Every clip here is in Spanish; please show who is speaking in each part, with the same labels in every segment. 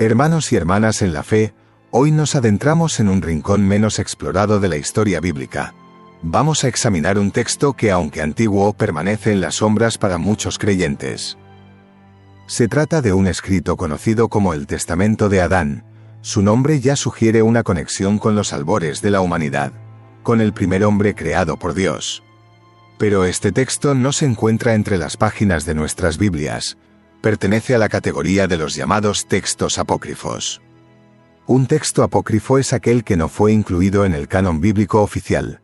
Speaker 1: Hermanos y hermanas en la fe, hoy nos adentramos en un rincón menos explorado de la historia bíblica. Vamos a examinar un texto que, aunque antiguo, permanece en las sombras para muchos creyentes. Se trata de un escrito conocido como el Testamento de Adán. Su nombre ya sugiere una conexión con los albores de la humanidad, con el primer hombre creado por Dios. Pero este texto no se encuentra entre las páginas de nuestras Biblias. Pertenece a la categoría de los llamados textos apócrifos. Un texto apócrifo es aquel que no fue incluido en el canon bíblico oficial.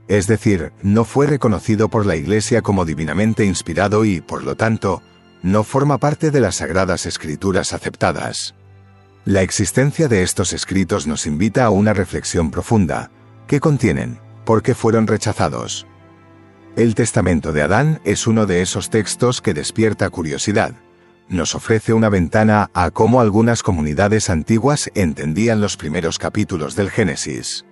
Speaker 1: Es decir, no fue reconocido por la Iglesia como divinamente inspirado y, por lo tanto, no forma parte de las Sagradas Escrituras aceptadas. La existencia de estos escritos nos invita a una reflexión profunda. ¿Qué contienen? ¿Por qué fueron rechazados? El Testamento de Adán es uno de esos textos que despierta curiosidad. Nos ofrece una ventana a cómo algunas comunidades antiguas entendían los primeros capítulos del Génesis.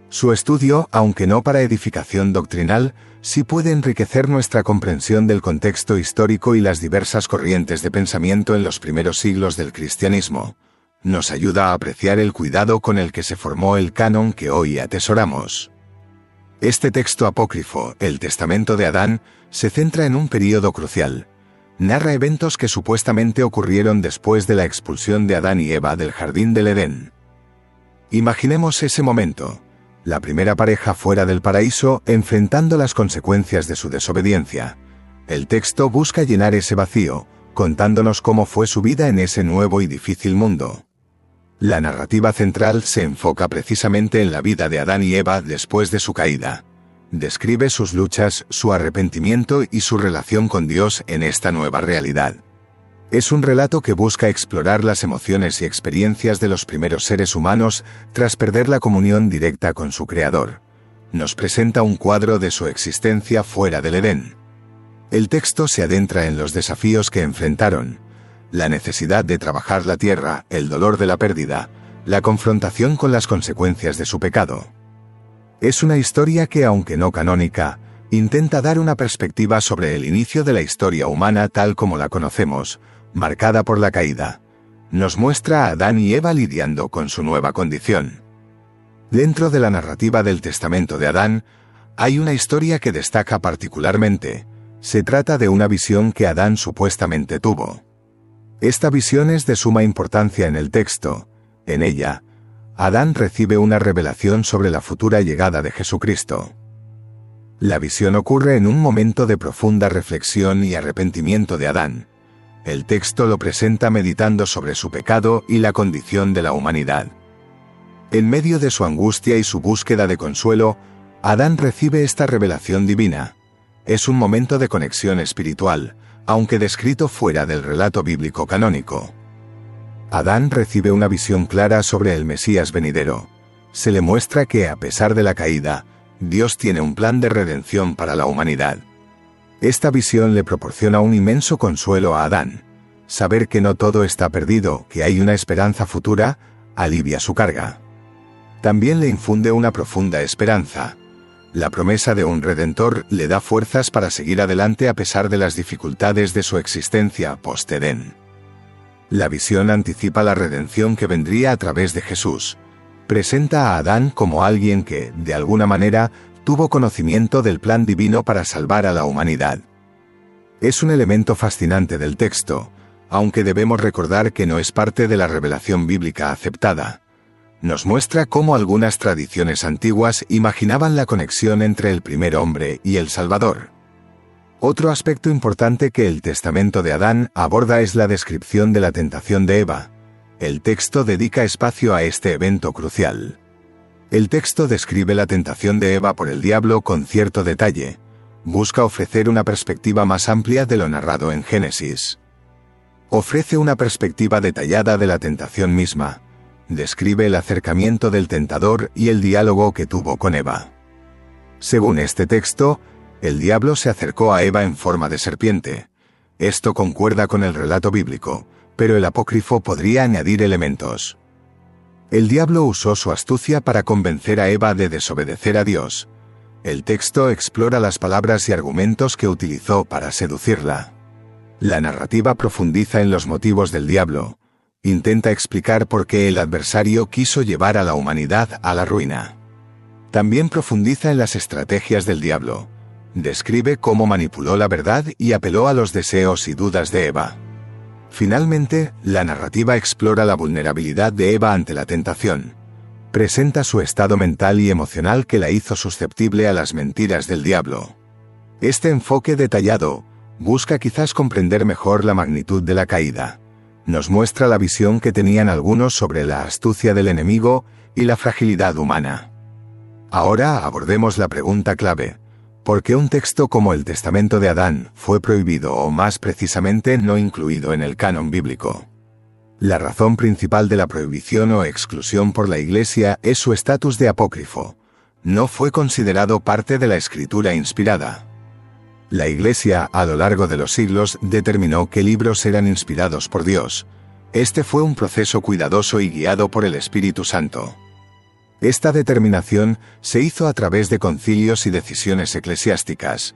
Speaker 1: Su estudio, aunque no para edificación doctrinal, sí puede enriquecer nuestra comprensión del contexto histórico y las diversas corrientes de pensamiento en los primeros siglos del cristianismo. Nos ayuda a apreciar el cuidado con el que se formó el canon que hoy atesoramos. Este texto apócrifo, el Testamento de Adán, se centra en un período crucial. Narra eventos que supuestamente ocurrieron después de la expulsión de Adán y Eva del jardín del Edén. Imaginemos ese momento. La primera pareja fuera del paraíso enfrentando las consecuencias de su desobediencia. El texto busca llenar ese vacío, contándonos cómo fue su vida en ese nuevo y difícil mundo. La narrativa central se enfoca precisamente en la vida de Adán y Eva después de su caída. Describe sus luchas, su arrepentimiento y su relación con Dios en esta nueva realidad. Es un relato que busca explorar las emociones y experiencias de los primeros seres humanos tras perder la comunión directa con su Creador. Nos presenta un cuadro de su existencia fuera del Edén. El texto se adentra en los desafíos que enfrentaron, la necesidad de trabajar la tierra, el dolor de la pérdida, la confrontación con las consecuencias de su pecado. Es una historia que, aunque no canónica, intenta dar una perspectiva sobre el inicio de la historia humana tal como la conocemos, marcada por la caída. Nos muestra a Adán y Eva lidiando con su nueva condición. Dentro de la narrativa del Testamento de Adán, hay una historia que destaca particularmente. Se trata de una visión que Adán supuestamente tuvo. Esta visión es de suma importancia en el texto. En ella, Adán recibe una revelación sobre la futura llegada de Jesucristo. La visión ocurre en un momento de profunda reflexión y arrepentimiento de Adán. El texto lo presenta meditando sobre su pecado y la condición de la humanidad. En medio de su angustia y su búsqueda de consuelo, Adán recibe esta revelación divina. Es un momento de conexión espiritual, aunque descrito fuera del relato bíblico canónico. Adán recibe una visión clara sobre el Mesías venidero. Se le muestra que, a pesar de la caída, Dios tiene un plan de redención para la humanidad. Esta visión le proporciona un inmenso consuelo a Adán. Saber que no todo está perdido, que hay una esperanza futura, alivia su carga. También le infunde una profunda esperanza. La promesa de un Redentor le da fuerzas para seguir adelante a pesar de las dificultades de su existencia post-Edén. La visión anticipa la redención que vendría a través de Jesús. Presenta a Adán como alguien que, de alguna manera, tuvo conocimiento del plan divino para salvar a la humanidad. Es un elemento fascinante del texto, aunque debemos recordar que no es parte de la revelación bíblica aceptada. Nos muestra cómo algunas tradiciones antiguas imaginaban la conexión entre el primer hombre y el Salvador. Otro aspecto importante que el Testamento de Adán aborda es la descripción de la tentación de Eva. El texto dedica espacio a este evento crucial. El texto describe la tentación de Eva por el diablo con cierto detalle. Busca ofrecer una perspectiva más amplia de lo narrado en Génesis. Ofrece una perspectiva detallada de la tentación misma. Describe el acercamiento del tentador y el diálogo que tuvo con Eva. Según este texto, el diablo se acercó a Eva en forma de serpiente. Esto concuerda con el relato bíblico, pero el apócrifo podría añadir elementos. El diablo usó su astucia para convencer a Eva de desobedecer a Dios. El texto explora las palabras y argumentos que utilizó para seducirla. La narrativa profundiza en los motivos del diablo. Intenta explicar por qué el adversario quiso llevar a la humanidad a la ruina. También profundiza en las estrategias del diablo. Describe cómo manipuló la verdad y apeló a los deseos y dudas de Eva. Finalmente, la narrativa explora la vulnerabilidad de Eva ante la tentación. Presenta su estado mental y emocional que la hizo susceptible a las mentiras del diablo. Este enfoque detallado busca quizás comprender mejor la magnitud de la caída. Nos muestra la visión que tenían algunos sobre la astucia del enemigo y la fragilidad humana. Ahora abordemos la pregunta clave. ¿Por qué un texto como el Testamento de Adán fue prohibido o más precisamente no incluido en el canon bíblico? La razón principal de la prohibición o exclusión por la Iglesia es su estatus de apócrifo. No fue considerado parte de la Escritura inspirada. La Iglesia, a lo largo de los siglos, determinó qué libros eran inspirados por Dios. Este fue un proceso cuidadoso y guiado por el Espíritu Santo. Esta determinación se hizo a través de concilios y decisiones eclesiásticas.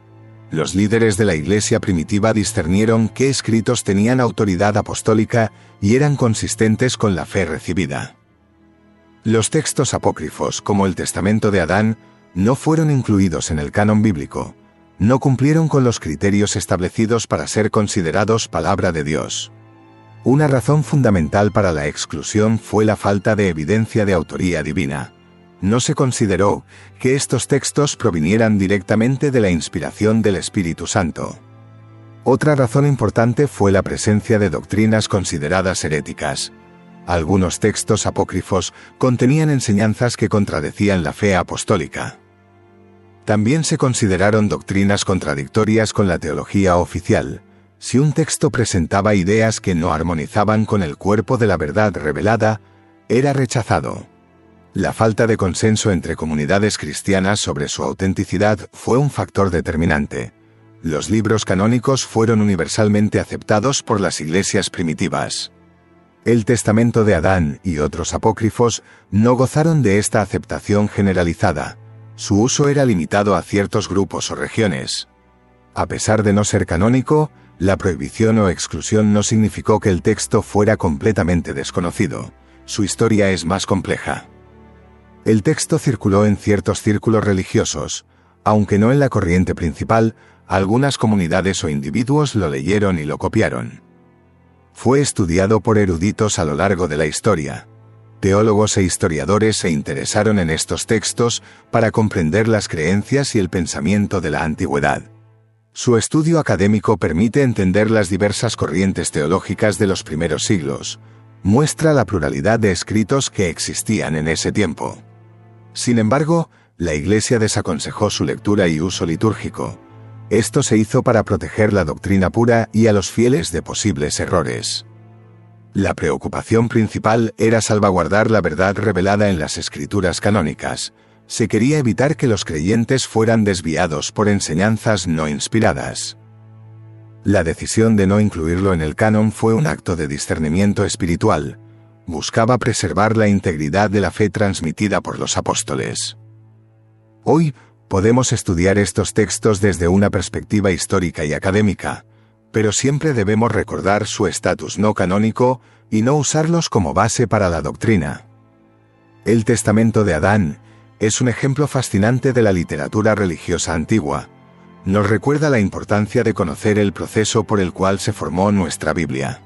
Speaker 1: Los líderes de la Iglesia primitiva discernieron qué escritos tenían autoridad apostólica y eran consistentes con la fe recibida. Los textos apócrifos, como el Testamento de Adán, no fueron incluidos en el canon bíblico. No cumplieron con los criterios establecidos para ser considerados palabra de Dios. Una razón fundamental para la exclusión fue la falta de evidencia de autoría divina. No se consideró que estos textos provinieran directamente de la inspiración del Espíritu Santo. Otra razón importante fue la presencia de doctrinas consideradas heréticas. Algunos textos apócrifos contenían enseñanzas que contradecían la fe apostólica. También se consideraron doctrinas contradictorias con la teología oficial. Si un texto presentaba ideas que no armonizaban con el cuerpo de la verdad revelada, era rechazado. La falta de consenso entre comunidades cristianas sobre su autenticidad fue un factor determinante. Los libros canónicos fueron universalmente aceptados por las iglesias primitivas. El Testamento de Adán y otros apócrifos no gozaron de esta aceptación generalizada. Su uso era limitado a ciertos grupos o regiones. A pesar de no ser canónico, la prohibición o exclusión no significó que el texto fuera completamente desconocido. Su historia es más compleja. El texto circuló en ciertos círculos religiosos. Aunque no en la corriente principal, algunas comunidades o individuos lo leyeron y lo copiaron. Fue estudiado por eruditos a lo largo de la historia. Teólogos e historiadores se interesaron en estos textos para comprender las creencias y el pensamiento de la antigüedad. Su estudio académico permite entender las diversas corrientes teológicas de los primeros siglos. Muestra la pluralidad de escritos que existían en ese tiempo. Sin embargo, la Iglesia desaconsejó su lectura y uso litúrgico. Esto se hizo para proteger la doctrina pura y a los fieles de posibles errores. La preocupación principal era salvaguardar la verdad revelada en las escrituras canónicas. Se quería evitar que los creyentes fueran desviados por enseñanzas no inspiradas. La decisión de no incluirlo en el canon fue un acto de discernimiento espiritual. Buscaba preservar la integridad de la fe transmitida por los apóstoles. Hoy, podemos estudiar estos textos desde una perspectiva histórica y académica, pero siempre debemos recordar su estatus no canónico y no usarlos como base para la doctrina. El Testamento de Adán es un ejemplo fascinante de la literatura religiosa antigua. Nos recuerda la importancia de conocer el proceso por el cual se formó nuestra Biblia.